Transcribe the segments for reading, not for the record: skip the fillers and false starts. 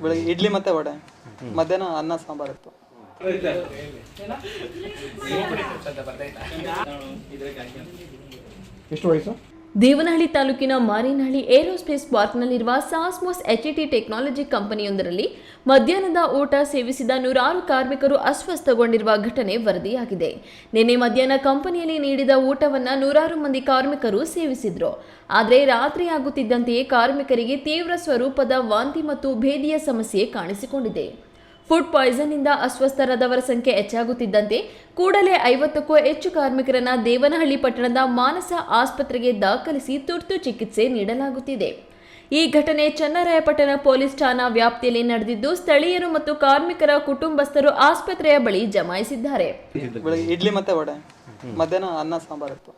ಬೆಳಗ್ಗೆ ಇಡ್ಲಿ ಮತ್ತೆ ವಡೆ, ಮಧ್ಯಾಹ್ನ ಅನ್ನ ಸಾಂಬಾರ್ ಇತ್ತು. ಎಷ್ಟು ವಯಸ್ಸು? ದೇವನಹಳ್ಳಿ ತಾಲೂಕಿನ ಮಾರೇನಹಳ್ಳಿ ಏರೋಸ್ಪೇಸ್ ಪಾರ್ಕ್ನಲ್ಲಿರುವ ಸಾಸ್ಮೋಸ್ ಎಚ್ಇಟಿ ಟೆಕ್ನಾಲಜಿ ಕಂಪನಿಯೊಂದರಲ್ಲಿ ಮಧ್ಯಾಹ್ನದ ಊಟ ಸೇವಿಸಿದ 100 ಕಾರ್ಮಿಕರು ಅಸ್ವಸ್ಥಗೊಂಡಿರುವ ಘಟನೆ ವರದಿಯಾಗಿದೆ. ನಿನ್ನೆ ಮಧ್ಯಾಹ್ನ ಕಂಪನಿಯಲ್ಲಿ ನೀಡಿದ ಊಟವನ್ನು 100 ಮಂದಿ ಕಾರ್ಮಿಕರು ಸೇವಿಸಿದ್ರು. ಆದರೆ ರಾತ್ರಿಯಾಗುತ್ತಿದ್ದಂತೆಯೇ ಕಾರ್ಮಿಕರಿಗೆ ತೀವ್ರ ಸ್ವರೂಪದ ವಾಂತಿ ಮತ್ತು ಭೇದಿಯ ಸಮಸ್ಯೆ ಕಾಣಿಸಿಕೊಂಡಿದೆ. ಫುಡ್ ಪಾಯ್ಸನ್ನಿಂದ ಅಸ್ವಸ್ಥರಾದವರ ಸಂಖ್ಯೆ ಹೆಚ್ಚಾಗುತ್ತಿದ್ದಂತೆ ಕೂಡಲೇ 50ಕ್ಕೂ ಹೆಚ್ಚು ಕಾರ್ಮಿಕರನ್ನ ದೇವನಹಳ್ಳಿ ಪಟ್ಟಣದ ಮಾನಸ ಆಸ್ಪತ್ರೆಗೆ ದಾಖಲಿಸಿ ತುರ್ತು ಚಿಕಿತ್ಸೆ ನೀಡಲಾಗುತ್ತಿದೆ. ಈ ಘಟನೆ ಚನ್ನರಾಯಪಟ್ಟಣ ಪೊಲೀಸ್ ಠಾಣಾ ವ್ಯಾಪ್ತಿಯಲ್ಲಿ ನಡೆದಿದ್ದು, ಸ್ಥಳೀಯರು ಮತ್ತು ಕಾರ್ಮಿಕರ ಕುಟುಂಬಸ್ಥರು ಆಸ್ಪತ್ರೆಯ ಬಳಿ ಜಮಾಯಿಸಿದ್ದಾರೆ. ಬೆಳಗ್ಗೆ ಇಡ್ಲಿ ಮತ್ತೆ ವಡೆ, ಮಧ್ಯಾಹ್ನ ಅನ್ನ ಸಾಂಬಾರ್ ಇತ್ತು.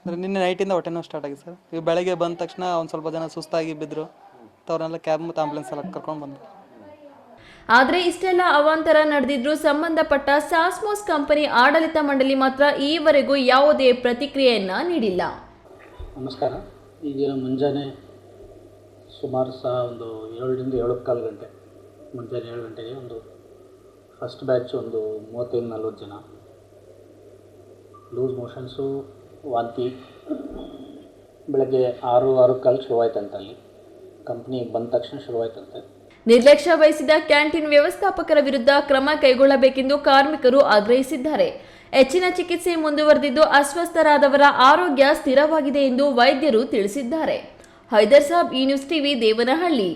ಅಂದರೆ ನಿನ್ನೆ ನೈಟಿಂದ ಹೊಟ್ಟೆ ನೋವು ಸ್ಟಾರ್ಟ್ ಆಗಿದೆ ಸರ್. ಈಗ ಬೆಳಗ್ಗೆ ಬಂದ ತಕ್ಷಣ ಒಂದು ಸ್ವಲ್ಪ ಜನ ಸುಸ್ತಾಗಿ ಬಿದ್ದರು. ಅವ್ರನ್ನೆಲ್ಲ ಕ್ಯಾಬ್ ಮತ್ತು ಆಂಬುಲೆನ್ಸ್ ಎಲ್ಲ ಕರ್ಕೊಂಡು ಬಂದರು. ಆದರೆ ಇಷ್ಟೆಲ್ಲ ಅವಾಂತರ ನಡೆದಿದ್ರೂ ಸಂಬಂಧಪಟ್ಟ ಸಾಸ್ಮೋಸ್ ಕಂಪನಿ ಆಡಳಿತ ಮಂಡಳಿ ಮಾತ್ರ ಈವರೆಗೂ ಯಾವುದೇ ಪ್ರತಿಕ್ರಿಯೆಯನ್ನ ನೀಡಿಲ್ಲ. ನಮಸ್ಕಾರ. ಈಗಿನ ಮುಂಜಾನೆ ಸುಮಾರು ಒಂದು 7ರಿಂದ 7:15 ಗಂಟೆ, ಮುಂಜಾನೆ 7 ಗಂಟೆಗೆ ಒಂದು ಫಸ್ಟ್ ಬ್ಯಾಚ್ ಒಂದು 35-40 ಜನ ಲೂಸ್ ಮೋಷನ್ಸು, ವಾಂತಿ, ಬೆಳಗ್ಗೆ 6-6:15 ಶುರುವಾಯ್ತಂತೆ. ಅಲ್ಲಿ ಕಂಪ್ನಿಗೆ ಬಂದ ತಕ್ಷಣ ಶುರುವಾಯ್ತಂತೆ. ನಿರ್ಲಕ್ಷ್ಯ ವಹಿಸಿದ ಕ್ಯಾಂಟೀನ್ ವ್ಯವಸ್ಥಾಪಕರ ವಿರುದ್ಧ ಕ್ರಮ ಕೈಗೊಳ್ಳಬೇಕೆಂದು ಕಾರ್ಮಿಕರು ಆಗ್ರಹಿಸಿದ್ದಾರೆ. ಹೆಚ್ಚಿನ ಚಿಕಿತ್ಸೆ ಮುಂದುವರೆದಿದ್ದು ಅಸ್ವಸ್ಥರಾದವರ ಆರೋಗ್ಯ ಸ್ಥಿರವಾಗಿದೆ ಎಂದು ವೈದ್ಯರು ತಿಳಿಸಿದ್ದಾರೆ. ಹೈದರ್ ಸಾಬ್, ಈ ನ್ಯೂಸ್ ಟಿವಿ, ದೇವನಹಳ್ಳಿ.